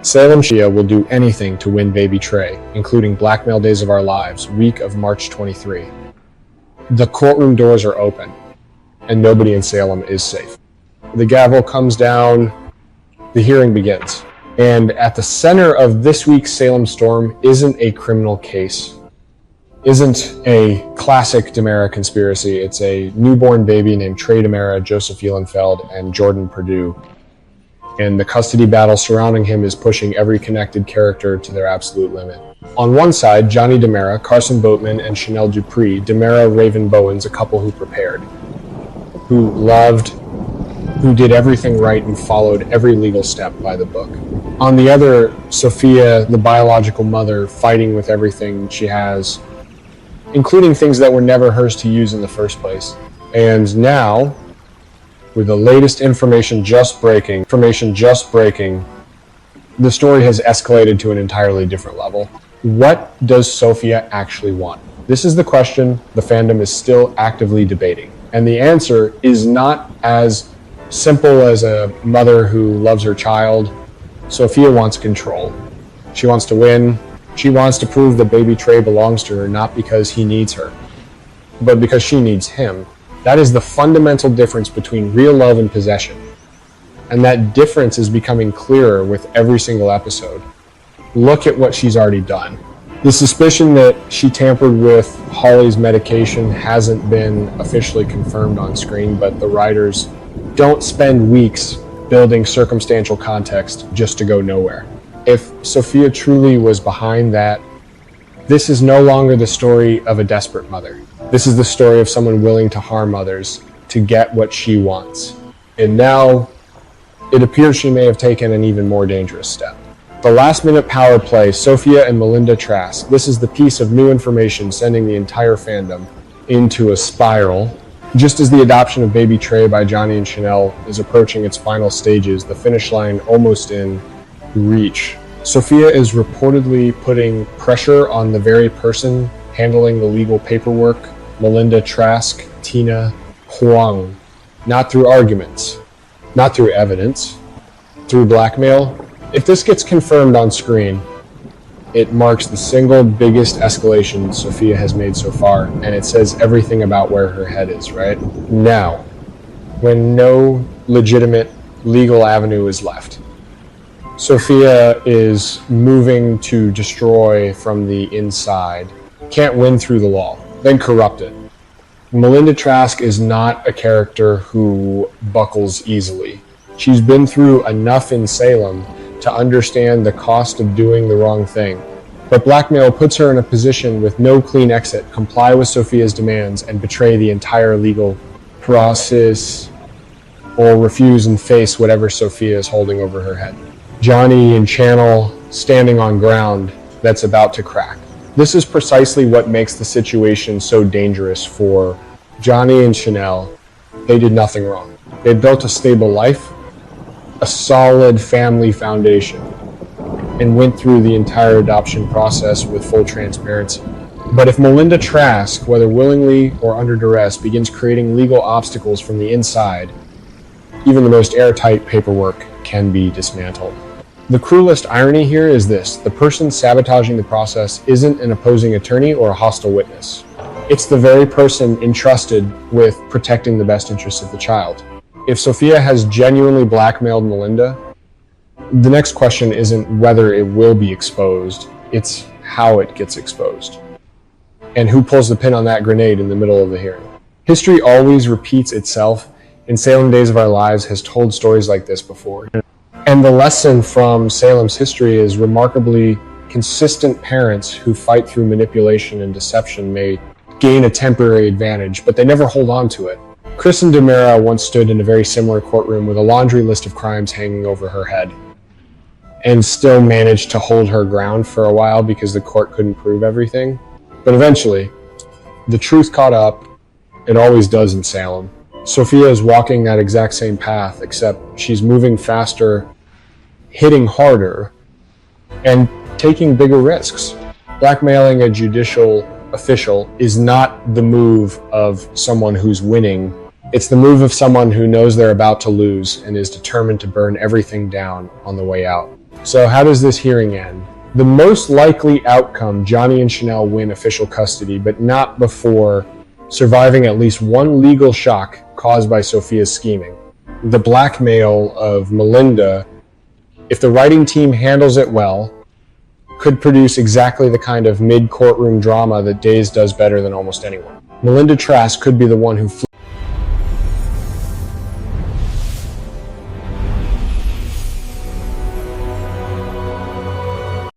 Salem Shia will do anything to win baby Trey, including Blackmail Days of Our Lives, week of March 23. The courtroom doors are open, and nobody in Salem is safe. The gavel comes down, the hearing begins. And at the center of this week's Salem storm isn't a criminal case, isn't a classic DiMera conspiracy. It's a newborn baby named Trey DiMera, Joseph Uhlenfeld, and Jordan Purdue. And the custody battle surrounding him is pushing every connected character to their absolute limit. On one side, Johnny DiMera, Carson Boatman, and Chanel Dupree, DiMera Raven Bowen's a couple who prepared, who loved, who did everything right and followed every legal step by the book. On the other, Sophia, the biological mother, fighting with everything she has, including things that were never hers to use in the first place. And now, with the latest information just breaking, the story has escalated to an entirely different level. What does Sophia actually want? This is the question the fandom is still actively debating. And the answer is not as simple as a mother who loves her child. Sophia wants control. She wants to win. She wants to prove that baby Trey belongs to her, not because he needs her, but because she needs him. That is the fundamental difference between real love and possession. And that difference is becoming clearer with every single episode. Look at what she's already done. The suspicion that she tampered with Holly's medication hasn't been officially confirmed on screen, but the writers don't spend weeks building circumstantial context just to go nowhere. If Sophia truly was behind that, this is no longer the story of a desperate mother. This is the story of someone willing to harm others to get what she wants. And now, it appears she may have taken an even more dangerous step. The last-minute power play, Sophia and Melinda Trask. This is the piece of new information sending the entire fandom into a spiral. Just as the adoption of baby Trey by Johnny and Chanel is approaching its final stages, the finish line almost in reach, Sophia is reportedly putting pressure on the very person handling the legal paperwork, Melinda Trask, Tina Huang, not through arguments, not through evidence, through blackmail. If this gets confirmed on screen, it marks the single biggest escalation Sophia has made so far, and it says everything about where her head is, right? Now, when no legitimate legal avenue is left, Sophia is moving to destroy from the inside. Can't win through the law, then corrupt it. Melinda Trask is not a character who buckles easily. She's been through enough in Salem to understand the cost of doing the wrong thing. But blackmail puts her in a position with no clean exit, comply with Sophia's demands, and betray the entire legal process, or refuse and face whatever Sophia is holding over her head. Johnny and Chanel standing on ground that's about to crack. This is precisely what makes the situation so dangerous for Johnny and Chanel. They did nothing wrong. They built a stable life, a solid family foundation, and went through the entire adoption process with full transparency. But if Melinda Trask, whether willingly or under duress, begins creating legal obstacles from the inside, even the most airtight paperwork can be dismantled. The cruelest irony here is this: the person sabotaging the process isn't an opposing attorney or a hostile witness. It's the very person entrusted with protecting the best interests of the child. If Sophia has genuinely blackmailed Melinda, the next question isn't whether it will be exposed, it's how it gets exposed. And who pulls the pin on that grenade in the middle of the hearing. History always repeats itself, and Salem Days of Our Lives has told stories like this before. And the lesson from Salem's history is remarkably consistent parents who fight through manipulation and deception may gain a temporary advantage, but they never hold on to it. Kristen DiMera once stood in a very similar courtroom with a laundry list of crimes hanging over her head, and still managed to hold her ground for a while because the court couldn't prove everything. But eventually, the truth caught up. It always does in Salem. Sophia is walking that exact same path, except she's moving faster, hitting harder, and taking bigger risks. Blackmailing a judicial official is not the move of someone who's winning. It's the move of someone who knows they're about to lose and is determined to burn everything down on the way out. So how does this hearing end? The most likely outcome, Johnny and Chanel win official custody, but not before surviving at least one legal shock caused by Sophia's scheming. The blackmail of Melinda, if the writing team handles it well, could produce exactly the kind of mid-courtroom drama that Days does better than almost anyone. Melinda Trask could be the one who